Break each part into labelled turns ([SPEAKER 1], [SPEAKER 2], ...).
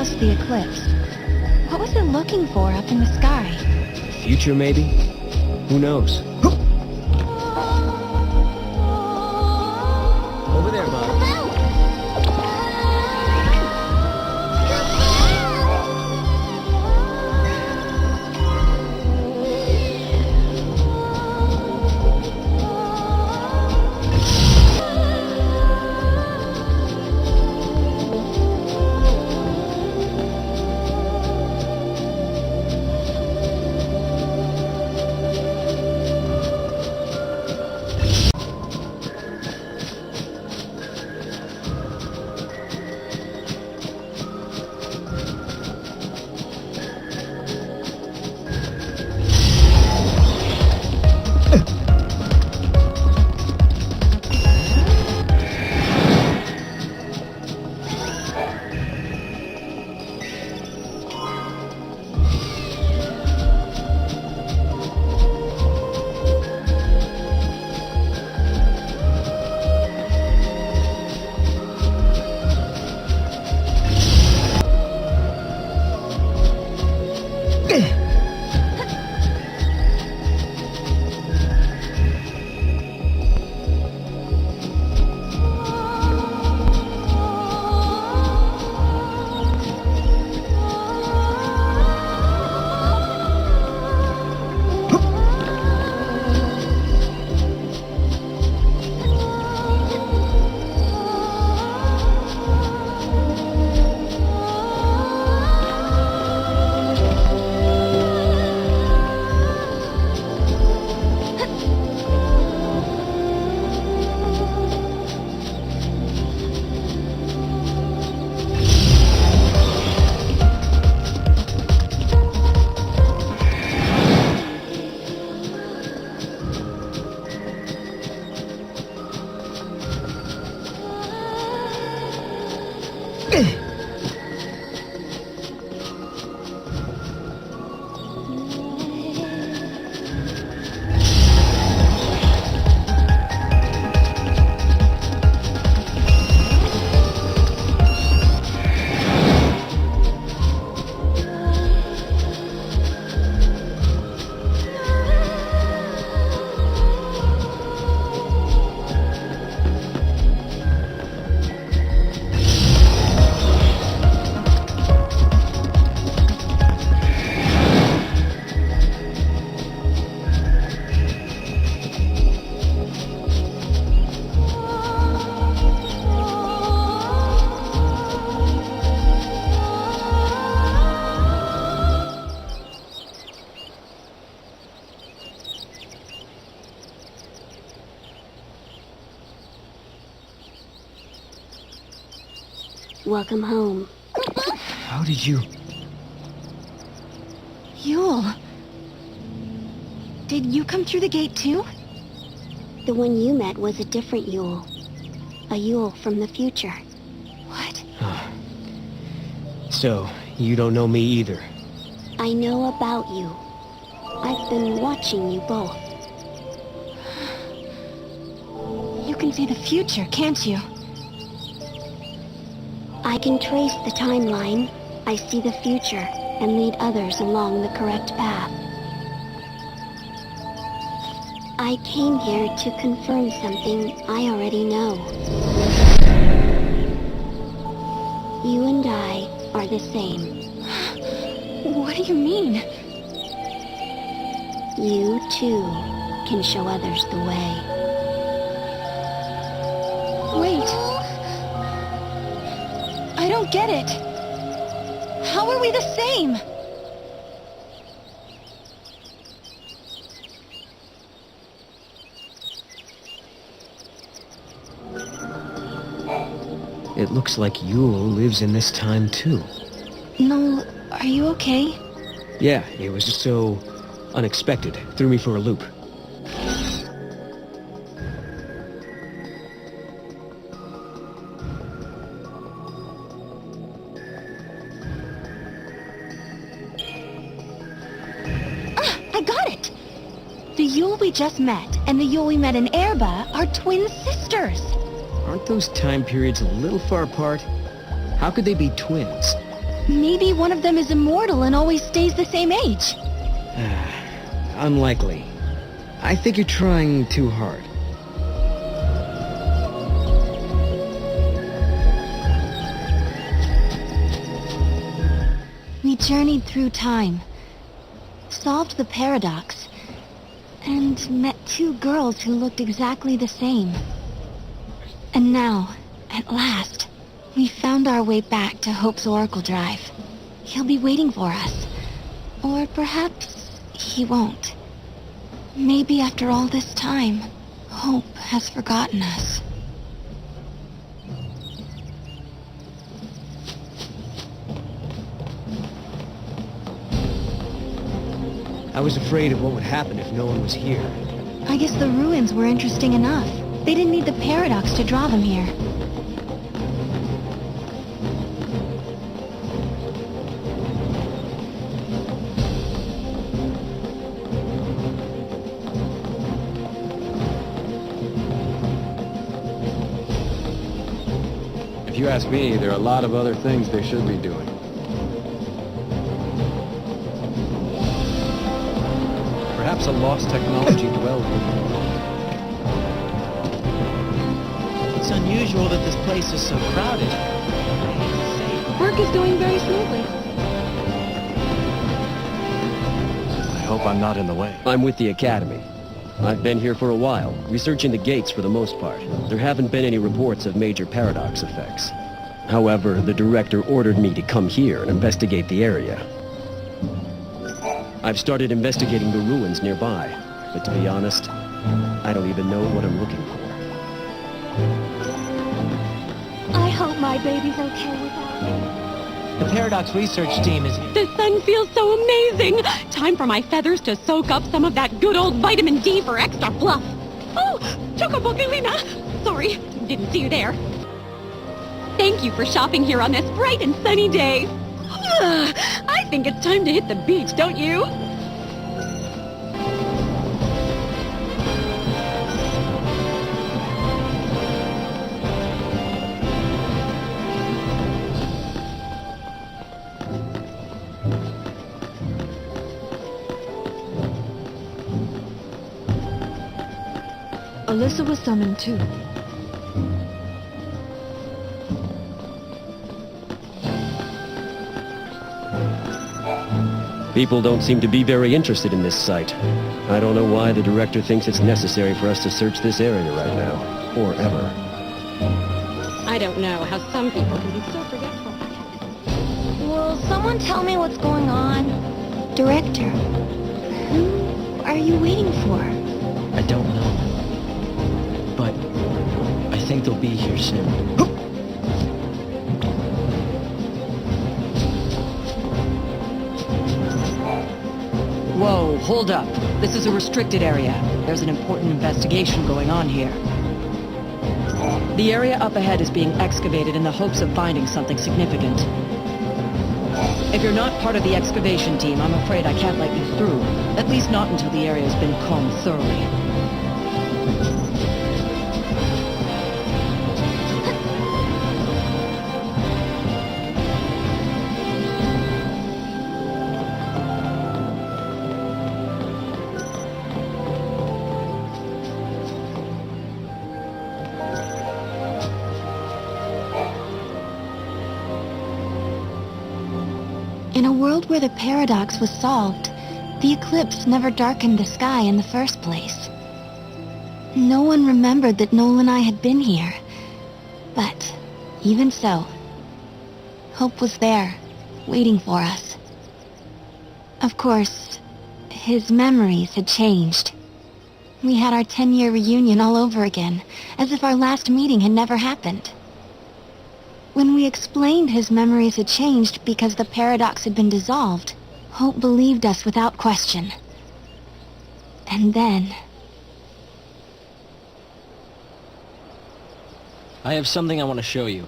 [SPEAKER 1] close to the eclipse. What was it looking for up in the sky?
[SPEAKER 2] Future, maybe? Who knows? Over there, Mom.
[SPEAKER 3] Welcome home.
[SPEAKER 2] How did you...
[SPEAKER 1] Yule. Did you come through the gate too?
[SPEAKER 3] The one you met was a different Yule. A Yule from the future.
[SPEAKER 1] What?
[SPEAKER 2] So, you don't know me either.
[SPEAKER 3] I know about you. I've been watching you both.
[SPEAKER 1] You can see the future, can't you?
[SPEAKER 3] I can trace the timeline. I see the future and lead others along the correct path. I came here to confirm something I already know. You and I are the same.
[SPEAKER 1] What do you mean?
[SPEAKER 3] You, too, can show others the way.
[SPEAKER 1] Wait. I don't get it. How are we the same?
[SPEAKER 2] It looks like Yule lives in this time too.
[SPEAKER 1] No, are you okay?
[SPEAKER 2] Yeah, it was just so unexpected. Threw me for a loop.
[SPEAKER 1] I got it! The Yule we just met and the Yule we met in Erba are twin sisters.
[SPEAKER 2] Aren't those time periods a little far apart? How could they be twins?
[SPEAKER 1] Maybe one of them is immortal and always stays the same age.
[SPEAKER 2] Unlikely. I think you're trying too hard.
[SPEAKER 1] We journeyed through time, solved the paradox, and met two girls who looked exactly the same. And now, at last, we found our way back to Hope's Oracle Drive. He'll be waiting for us. Or perhaps he won't. Maybe after all this time, Hope has forgotten us.
[SPEAKER 2] I was afraid of what would happen if no one was here.
[SPEAKER 1] I guess the ruins were interesting enough. They didn't need the paradox to draw them here.
[SPEAKER 4] If you ask me, there are a lot of other things they should be doing. Perhaps a lost technology dwells within.
[SPEAKER 5] It's unusual that this place is so crowded.
[SPEAKER 1] Work is going very smoothly.
[SPEAKER 4] I hope I'm not in the way.
[SPEAKER 6] I'm with the Academy. I've been here for a while, researching the gates for the most part. There haven't been any reports of major paradox effects. However, the director ordered me to come here and investigate the area. I've started investigating the ruins nearby, but to be honest, I don't even know what I'm looking for.
[SPEAKER 3] I hope my baby's okay without me.
[SPEAKER 5] The Paradox research team is here.
[SPEAKER 7] The sun feels so amazing! Time for my feathers to soak up some of that good old vitamin D for extra fluff. Oh, Chocoboculina! Sorry, didn't see you there. Thank you for shopping here on this bright and sunny day. Ugh, I think it's time to hit the beach, don't you?
[SPEAKER 1] Alyssa was summoned too.
[SPEAKER 6] People don't seem to be very interested in this site. I don't know why the director thinks it's necessary for us to search this area right now, or ever.
[SPEAKER 7] I don't know how some people can be so forgetful.
[SPEAKER 1] Will someone tell me what's going on? Director, who are you waiting for?
[SPEAKER 5] I don't know. But I think they'll be here soon.
[SPEAKER 8] Whoa, hold up. This is a restricted area. There's an important investigation going on here. The area up ahead is being excavated in the hopes of finding something significant. If you're not part of the excavation team, I'm afraid I can't let you through. At least not until the area has been combed thoroughly.
[SPEAKER 1] In a world where the paradox was solved, the eclipse never darkened the sky in the first place. No one remembered that Noel and I had been here. But, even so, Hope was there, waiting for us. Of course, his memories had changed. We had our 10-year reunion all over again, as if our last meeting had never happened. When we explained his memories had changed because the paradox had been dissolved, Hope believed us without question. And then...
[SPEAKER 5] I have something I want to show you.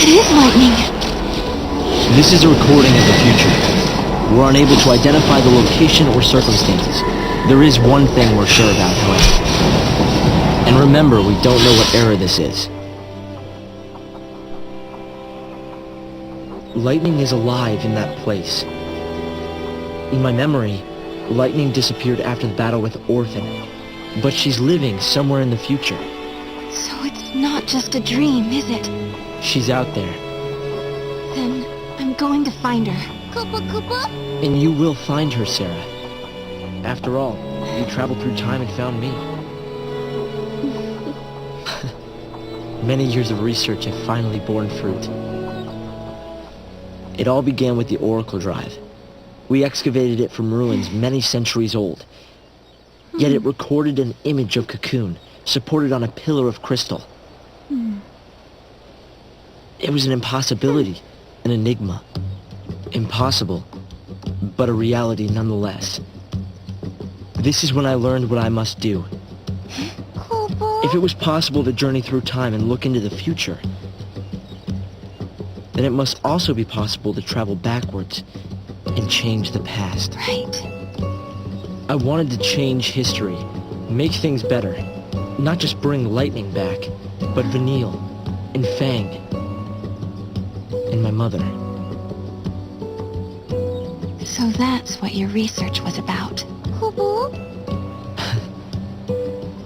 [SPEAKER 1] is lightning.
[SPEAKER 5] This is a recording of the future. We're unable to identify the location or circumstances. There is one thing we're sure about, however. And remember, we don't know what era this is. Lightning is alive in that place. In my memory, Lightning disappeared after the battle with Orphan, but she's living somewhere in the future.
[SPEAKER 1] So it's not just a dream, is it?
[SPEAKER 5] She's out there,
[SPEAKER 1] Then I'm going to find her.
[SPEAKER 3] Koopa Koopa?
[SPEAKER 5] and you will find her, Sarah. After all, you traveled through time and found me. Many years of research have finally borne fruit. It all began with the Oracle Drive. We excavated it from ruins many centuries old. Yet it recorded an image of Cocoon, supported on a pillar of crystal. It was an impossibility, an enigma. Impossible, but a reality nonetheless. This is when I learned what I must do.
[SPEAKER 3] Koopa?
[SPEAKER 5] If it was possible to journey through time and look into the future, then it must also be possible to travel backwards and change the past.
[SPEAKER 1] Right.
[SPEAKER 5] I wanted to change history, make things better, not just bring Lightning back, but Vanille, and Fang, and my mother.
[SPEAKER 1] So that's what your research was about.
[SPEAKER 3] Koopa?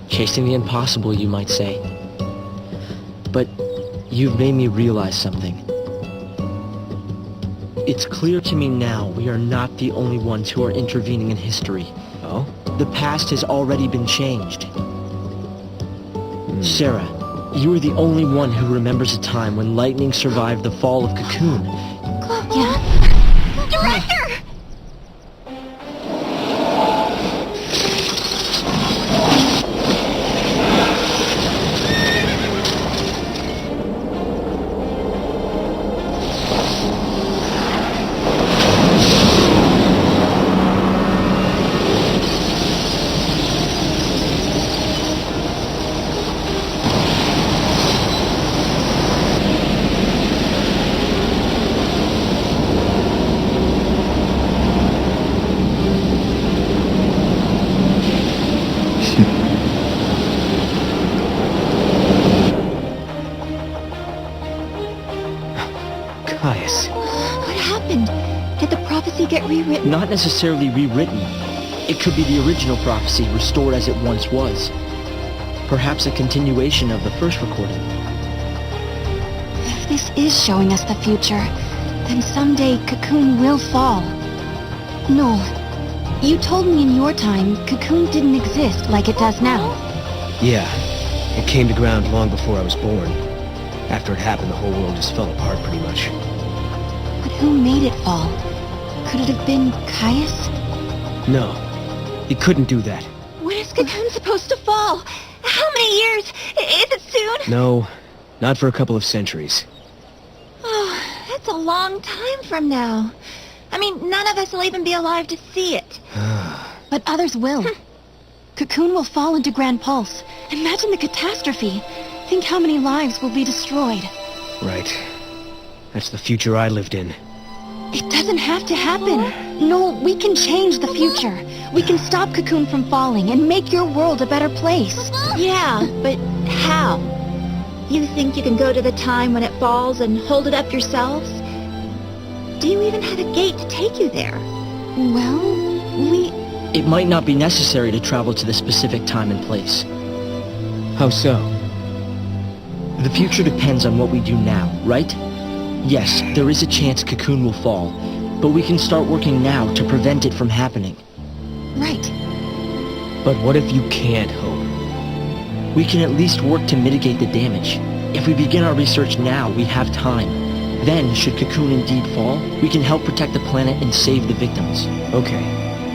[SPEAKER 5] Chasing the impossible, you might say. But you've made me realize something. It's clear to me now we are not the only ones who are intervening in history.
[SPEAKER 2] Oh?
[SPEAKER 5] The past has already been changed. Sarah, you are the only one who remembers a time when Lightning survived the fall of Cocoon.
[SPEAKER 1] Yeah.
[SPEAKER 3] Director!
[SPEAKER 2] Caius.
[SPEAKER 1] What happened? Did the prophecy get rewritten?
[SPEAKER 5] Not necessarily rewritten. It could be the original prophecy restored as it once was. Perhaps a continuation of the first recording.
[SPEAKER 1] If this is showing us the future, then someday Cocoon will fall. Noel, you told me in your time Cocoon didn't exist like it does now.
[SPEAKER 2] Yeah. It came to ground long before I was born. After it happened, the whole world just fell apart pretty much.
[SPEAKER 1] But who made it fall? Could it have been Caius?
[SPEAKER 2] No. He couldn't do that.
[SPEAKER 1] When is Cocoon supposed to fall? How many years? Is it soon?
[SPEAKER 2] No. Not for a couple of centuries.
[SPEAKER 1] Oh, that's a long time from now. I mean, none of us will even be alive to see it. But others will. Cocoon will fall into Grand Pulse. Imagine the catastrophe. Think how many lives will be destroyed.
[SPEAKER 2] Right. That's the future I lived in.
[SPEAKER 1] It doesn't have to happen. No, we can change the future. We can stop Cocoon from falling and make your world a better place.
[SPEAKER 9] Yeah, but how? You think you can go to the time when it falls and hold it up yourselves? Do you even have a gate to take you there?
[SPEAKER 1] Well,
[SPEAKER 5] It might not be necessary to travel to the specific time and place.
[SPEAKER 2] How so?
[SPEAKER 5] The future depends on what we do now, right? Yes, there is a chance Cocoon will fall, but we can start working now to prevent it from happening.
[SPEAKER 1] Right.
[SPEAKER 2] But what if you can't hope?
[SPEAKER 5] We can at least work to mitigate the damage. If we begin our research now, we have time. Then, should Cocoon indeed fall, we can help protect the planet and save the victims.
[SPEAKER 2] Okay,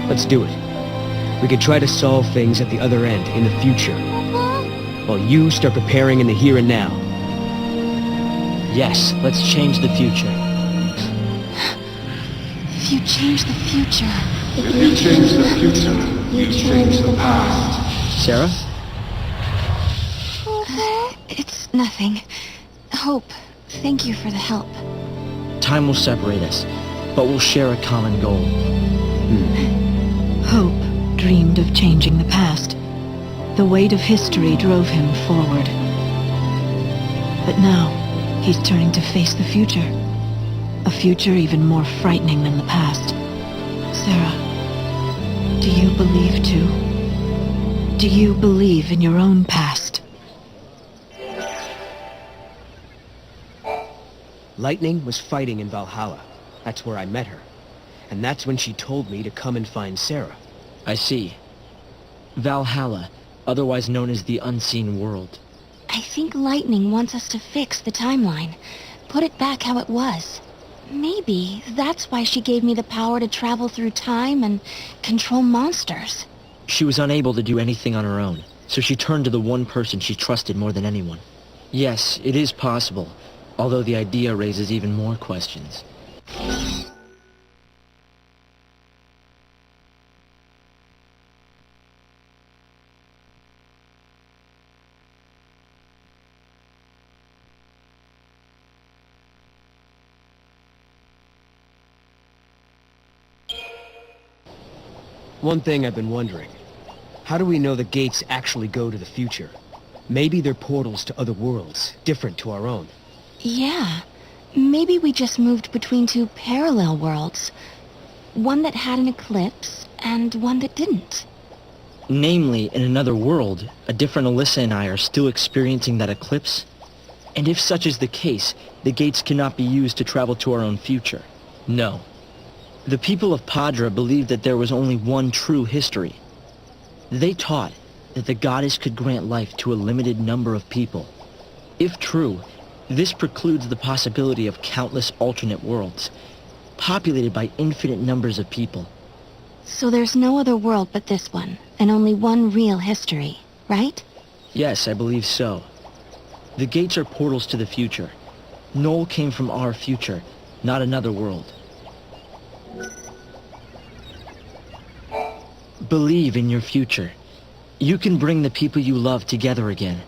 [SPEAKER 2] let's do it. We could try to solve things at the other end, in the future. While you start preparing in the here and now.
[SPEAKER 5] Yes, let's change the future.
[SPEAKER 1] If you change the future...
[SPEAKER 10] If you change the future, you change the past.
[SPEAKER 5] Sarah?
[SPEAKER 1] It's nothing. Hope. Thank you for the help.
[SPEAKER 5] Time will separate us, but we'll share a common goal.
[SPEAKER 11] Hope dreamed of changing the past. The weight of history drove him forward. But now, he's turning to face the future. A future even more frightening than the past. Sarah, do you believe too? Do you believe in your own past?
[SPEAKER 2] Lightning was fighting in Valhalla. That's where I met her. And that's when she told me to come and find Sarah.
[SPEAKER 5] I see. Valhalla, otherwise known as the Unseen World.
[SPEAKER 1] I think Lightning wants us to fix the timeline. Put it back how it was. Maybe that's why she gave me the power to travel through time and control monsters.
[SPEAKER 5] She was unable to do anything on her own, so she turned to the one person she trusted more than anyone. Yes, it is possible, although the idea raises even more questions.
[SPEAKER 2] One thing I've been wondering. How do we know the gates actually go to the future? Maybe they're portals to other worlds, different to our own.
[SPEAKER 1] Yeah, maybe we just moved between two parallel worlds. One that had an eclipse, and one that didn't.
[SPEAKER 5] Namely, in another world, a different Alyssa and I are still experiencing that eclipse. And if such is the case, the gates cannot be used to travel to our own future. No. The people of Padra believed that there was only one true history. They taught that the goddess could grant life to a limited number of people. If true, this precludes the possibility of countless alternate worlds, populated by infinite numbers of people.
[SPEAKER 1] So there's no other world but this one, and only one real history, right?
[SPEAKER 5] Yes, I believe so. The gates are portals to the future. Noel came from our future, not another world. Believe in your future. You can bring the people you love together again.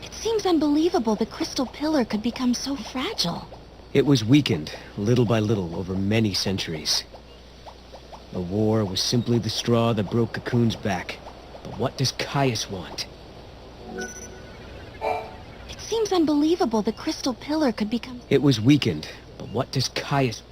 [SPEAKER 1] It seems unbelievable the crystal pillar could become so fragile.
[SPEAKER 2] It was weakened, little by little, over many centuries. The war was simply the straw that broke Cocoon's back. But what does Caius want?
[SPEAKER 1] It seems unbelievable the crystal pillar could become...
[SPEAKER 2] It was weakened, but what does Caius...